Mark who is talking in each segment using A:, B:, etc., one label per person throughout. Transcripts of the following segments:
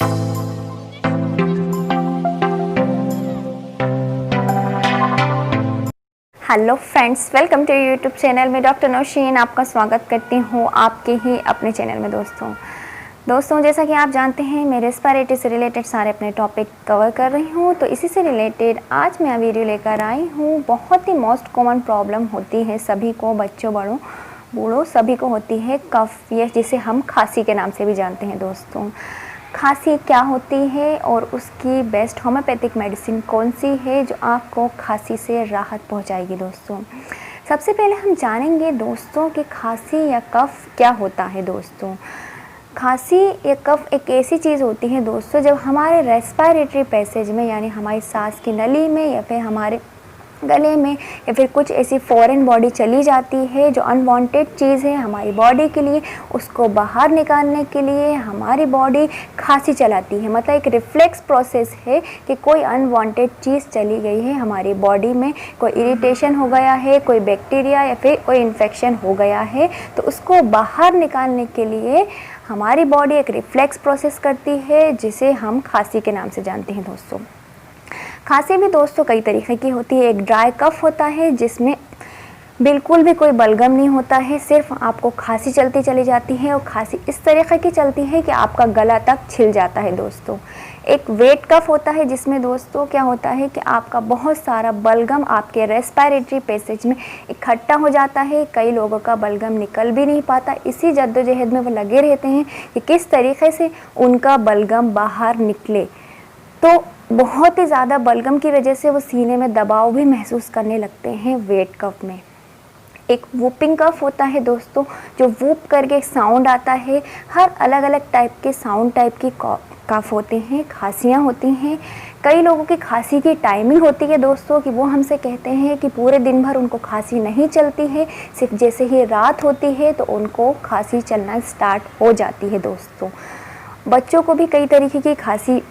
A: Hello friends, welcome to YouTube channel में doctor Nausheen आपका स्वागत करती हूँ आपके ही अपने चैनल में। दोस्तों जैसा कि आप जानते हैं मैं रेस्पिरेटरी से रिलेटेड सारे अपने टॉपिक कवर कर रही हूँ, तो इसी से रिलेटेड आज मैं वीडियो लेकर आई हूँ। बहुत ही मोस्ट कॉमन प्रॉब्लम होती है सभी को, बच्चों बड़ों बूढ़ों सभी को होती है कफ, या जिसे हम खांसी के नाम से भी जानते हैं। दोस्तों खांसी क्या होती है और उसकी बेस्ट होम्योपैथिक मेडिसिन कौन सी है जो आपको खांसी से राहत पहुंचाएगी। दोस्तों सबसे पहले हम जानेंगे दोस्तों कि खांसी या कफ क्या होता है। दोस्तों खांसी या कफ एक ऐसी चीज़ होती है दोस्तों जब हमारे रेस्पिरेटरी पैसेज में, यानी हमारी सांस की नली में या फिर हमारे गले में या फिर कुछ ऐसी फॉरेन बॉडी चली जाती है जो अनवांटेड चीज़ है हमारी बॉडी के लिए, उसको बाहर निकालने के लिए हमारी बॉडी खांसी चलाती है। मतलब एक रिफ्लेक्स प्रोसेस है कि कोई अनवांटेड चीज़ चली गई है हमारी बॉडी में, कोई इरिटेशन हो गया है, कोई बैक्टीरिया या फिर कोई इन्फेक्शन हो गया है, तो उसको बाहर निकालने के लिए हमारी बॉडी एक रिफ्लेक्स प्रोसेस करती है जिसे हम खांसी के नाम से जानते हैं। दोस्तों खांसी भी दोस्तों कई तरीके की होती है। एक ड्राई कफ होता है जिसमें बिल्कुल भी कोई बलगम नहीं होता है, सिर्फ आपको खांसी चलती चली जाती है और खांसी इस तरीके की चलती है कि आपका गला तक छिल जाता है। दोस्तों एक वेट कफ होता है जिसमें दोस्तों क्या होता है कि आपका बहुत सारा बलगम आपके रेस्पिरेटरी पैसेज में इकट्ठा हो जाता है। कई लोगों का बलगम निकल भी नहीं पाता, इसी जद्दोजहद में वो लगे रहते हैं कि किस तरीके से उनका बलगम बाहर निकले। तो बहुत ही ज़्यादा बलगम की वजह से वो सीने में दबाव भी महसूस करने लगते हैं। वेट कफ में एक वूपिंग कफ होता है दोस्तों, जो वूप करके एक साउंड आता है। हर अलग अलग टाइप के साउंड टाइप की कफ होते हैं, खांसियाँ होती हैं। कई लोगों की खांसी की टाइमिंग होती है दोस्तों कि वो हमसे कहते हैं कि पूरे दिन भर उनको खांसी नहीं चलती है, सिर्फ जैसे ही रात होती है तो उनको खांसी चलना स्टार्ट हो जाती है। दोस्तों बच्चों को भी कई तरीके की खांसी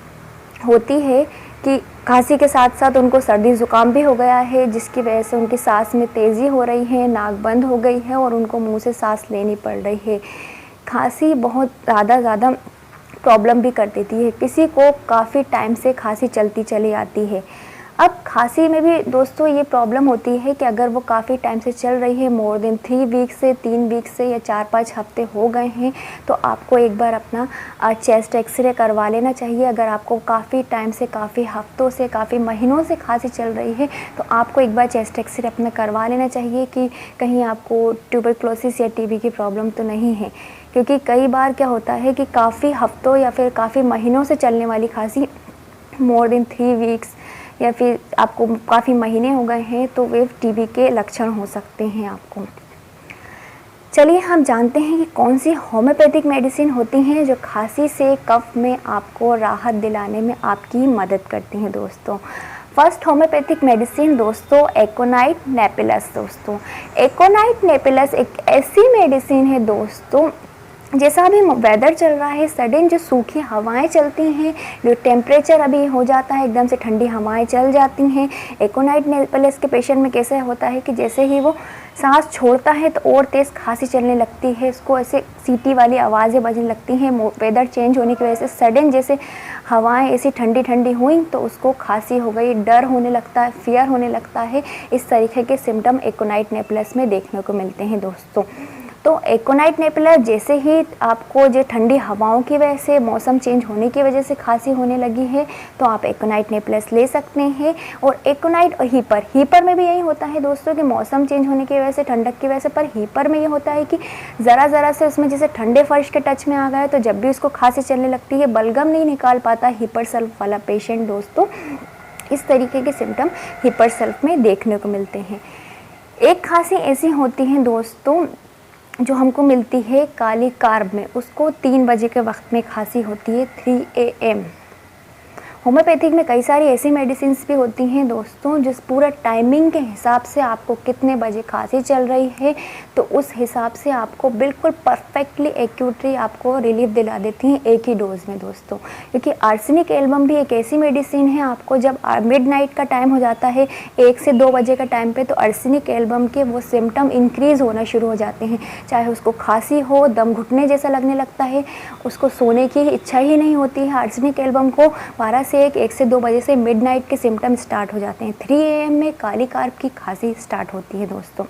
A: होती है कि खांसी के साथ साथ उनको सर्दी ज़ुकाम भी हो गया है, जिसकी वजह से उनकी सांस में तेज़ी हो रही है, नाक बंद हो गई है और उनको मुंह से सांस लेनी पड़ रही है। खांसी बहुत ज़्यादा प्रॉब्लम भी कर देती है, किसी को काफ़ी टाइम से खांसी चलती चली आती है। अब खांसी में भी दोस्तों ये प्रॉब्लम होती है कि अगर वो काफ़ी टाइम से चल रही है, मोर देन 3 वीक से 3 वीक से या 4-5 हफ्ते हो गए हैं, तो आपको एक बार अपना चेस्ट एक्सरे करवा लेना चाहिए। अगर आपको काफ़ी टाइम से, काफ़ी हफ्तों से, काफ़ी महीनों से खांसी चल रही है तो आपको एक बार चेस्ट एक्सरे अपना करवा लेना चाहिए कि कहीं आपको ट्यूबरक्लोसिस या टीबी की प्रॉब्लम तो नहीं है। क्योंकि कई बार क्या होता है कि काफ़ी हफ्तों या फिर काफ़ी महीनों से चलने वाली खांसी, मोर देन 3 वीक्स या फिर आपको काफ़ी महीने हो गए हैं, तो वे टीबी के लक्षण हो सकते हैं आपको। चलिए हम जानते हैं कि कौन सी होम्योपैथिक मेडिसिन होती हैं जो खांसी से, कफ में आपको राहत दिलाने में आपकी मदद करती हैं। दोस्तों फर्स्ट होम्योपैथिक मेडिसिन दोस्तों एकोनाइट नेपिलस। दोस्तों एकोनाइट नेपिलस एक ऐसी मेडिसिन है दोस्तों, जैसा अभी वेदर चल रहा है, सडन जो सूखी हवाएं चलती हैं, जो टेम्परेचर अभी हो जाता है, एकदम से ठंडी हवाएं चल जाती हैं। एकोनाइट नेपिलस के पेशेंट में कैसे होता है कि जैसे ही वो सांस छोड़ता है तो और तेज़ खांसी चलने लगती है, इसको ऐसे सीटी वाली आवाज़ें बजने लगती हैं। वेदर चेंज होने की वजह से सडन जैसे हवाएं ऐसी ठंडी ठंडी हुई तो उसको खांसी हो गई, डर होने लगता है, फियर होने लगता है। इस तरीके के सिम्टम एकोनाइट नेपिलस में देखने को मिलते हैं। दोस्तों तो एकोनाइट नेपिलस जैसे ही आपको जो ठंडी हवाओं की वजह से, मौसम चेंज होने की वजह से खांसी होने लगी है तो आप एकोनाइट नेपिलस ले सकते हैं। और एकोनाइट और हीपर में भी यही होता है दोस्तों कि मौसम चेंज होने की वजह से, ठंडक की वजह से, पर हीपर में ये होता है कि ज़रा से उसमें जैसे ठंडे फर्श के टच में आ गया तो जब भी उसको खांसी चलने लगती है, बलगम नहीं निकाल पाता हीपर सेल्फ वाला पेशेंट। दोस्तों इस तरीके के सिम्टम हीपर सेल्फ में देखने को मिलते हैं। एक खांसी ऐसी होती है दोस्तों जो हमको मिलती है काली कार्ब में, उसको 3 बजे के वक्त में खांसी होती है, 3 AM। होम्योपैथिक में कई सारी ऐसी मेडिसिन भी होती हैं दोस्तों जिस पूरा टाइमिंग के हिसाब से आपको कितने बजे खांसी चल रही है तो उस हिसाब से आपको बिल्कुल परफेक्टली एक्यूरेटली आपको रिलीफ दिला देती हैं एक ही डोज में दोस्तों। क्योंकि आर्सेनिक एल्बम भी एक ऐसी मेडिसिन है, आपको जब मिडनाइट का टाइम हो जाता है 1 से 2 बजे का टाइम पे, तो आर्सेनिक एल्बम के वो सिम्टम इंक्रीज़ होना शुरू हो जाते हैं। चाहे उसको खांसी हो, दम घुटने जैसा लगने लगता है, उसको सोने की इच्छा ही नहीं होती है। आर्सेनिक एल्बम को 12 से 1 से 2 बजे से मिडनाइट के सिम्टम स्टार्ट हो जाते हैं। 3 AM में काली कार्प की खांसी स्टार्ट होती है दोस्तों।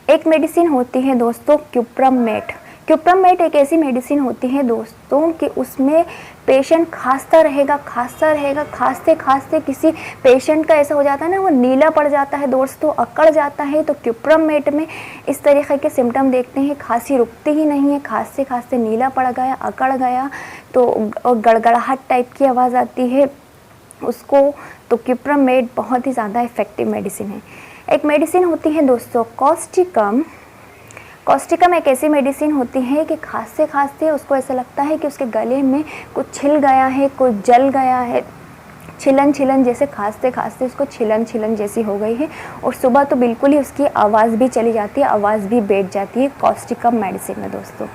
A: एक मेडिसिन होती है दोस्तों क्यूप्रमेट। क्यूप्रमेट एक ऐसी मेडिसिन होती है दोस्तों कि उसमें पेशेंट खांसता रहेगा, खांसते खांसते किसी पेशेंट का ऐसा हो जाता है ना, वो नीला पड़ जाता है दोस्तों, अकड़ जाता है। तो क्यूप्रमेट में इस तरीके के सिम्टम देखते हैं, खांसी रुकती ही नहीं है, खांसते खांसते नीला पड़ गया, अकड़ गया, तो गड़गड़ाहट टाइप की आवाज़ आती है उसको। तो क्यूप्रमेट बहुत ही ज़्यादा इफ़ेक्टिव मेडिसिन है। एक मेडिसिन होती है दोस्तों कॉस्टिकम। कॉस्टिकम एक ऐसी मेडिसिन होती है कि खांसते खांसते उसको ऐसा लगता है कि उसके गले में कुछ छिल गया है, कुछ जल गया है, छिलन जैसे खांसते खांसते उसको छिलन जैसी हो गई है, और सुबह तो बिल्कुल ही उसकी आवाज़ भी चली जाती है, आवाज़ भी बैठ जाती है कॉस्टिकम मेडिसिन में दोस्तों।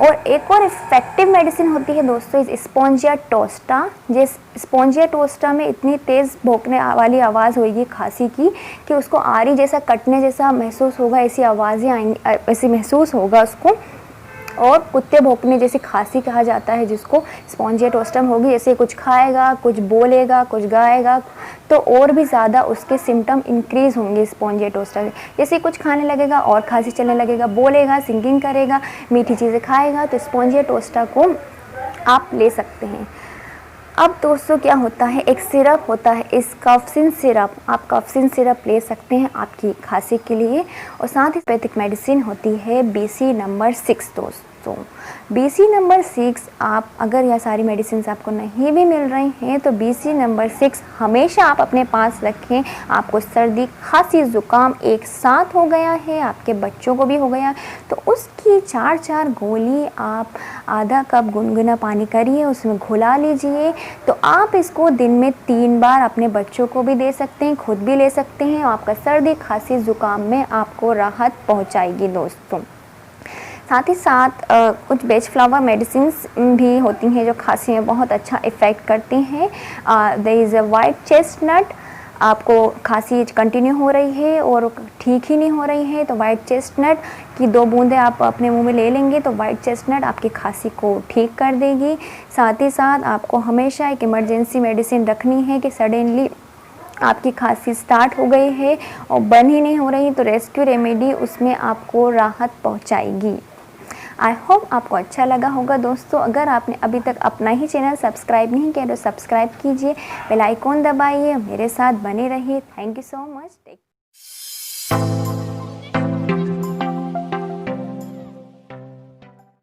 A: और एक और इफ़ेक्टिव मेडिसिन होती है दोस्तों स्पोंजिया टोस्टा। जिस स्पोंजिया टोस्टा में इतनी तेज़ भौंकने वाली आवाज़ होगी खांसी की कि उसको आरी जैसा कटने जैसा महसूस होगा, ऐसी आवाज़ें आएंगी, ऐसी महसूस होगा उसको। और कुत्ते भौंकने जैसी खांसी कहा जाता है जिसको, स्पोंजिया टोस्टम होगी। जैसे कुछ खाएगा, कुछ बोलेगा, कुछ गाएगा, तो और भी ज़्यादा उसके सिम्टम इंक्रीज़ होंगे स्पोंजिया टोस्टा से। जैसे कुछ खाने लगेगा और खांसी चलने लगेगा, बोलेगा, सिंगिंग करेगा, मीठी चीज़ें खाएगा, तो स्पोंजिया टोस्टा को आप ले सकते हैं। अब दोस्तों क्या होता है, एक सिरप होता है इस कफसिन सिरप। आप कफसिन सिरप ले सकते हैं आपकी खांसी के लिए। और साथ ही पैथिक मेडिसिन होती है BC नंबर 6 दोस्तों। BC नंबर 6 आप अगर यह सारी मेडिसिन आपको नहीं भी मिल रही हैं तो BC नंबर 6 हमेशा आप अपने पास रखें। आपको सर्दी, खांसी, ज़ुकाम एक साथ हो गया है, आपके बच्चों को भी हो गया, तो उसकी 4 गोली आप आधा कप गुनगुना पानी करिए, उसमें घुला लीजिए। तो आप इसको दिन में 3 बार अपने बच्चों को भी दे सकते हैं, खुद भी ले सकते हैं। आपका सर्दी, खांसी, ज़ुकाम में आपको राहत पहुंचाएगी दोस्तों। साथ ही साथ कुछ बेच फ्लावर मेडिसिन्स भी होती हैं जो खांसी में बहुत अच्छा इफ़ेक्ट करती हैं। There is a white chestnut. आपको खांसी कंटिन्यू हो रही है और ठीक ही नहीं हो रही है तो वाइट चेस्टनट की 2 बूंदें आप अपने मुंह में ले लेंगे तो वाइट चेस्टनट आपकी खांसी को ठीक कर देगी। साथ ही साथ आपको हमेशा एक इमरजेंसी मेडिसिन रखनी है कि सडनली आपकी खांसी स्टार्ट हो गई है और बंद ही नहीं हो रही, तो रेस्क्यू रेमेडी उसमें आपको राहत पहुंचाएगी। आई होप आपको अच्छा लगा होगा दोस्तों। अगर आपने अभी तक अपना ही चैनल सब्सक्राइब नहीं किया तो सब्सक्राइब कीजिए, बेल आइकॉन दबाइए, मेरे साथ बने रहिए। Thank you so much.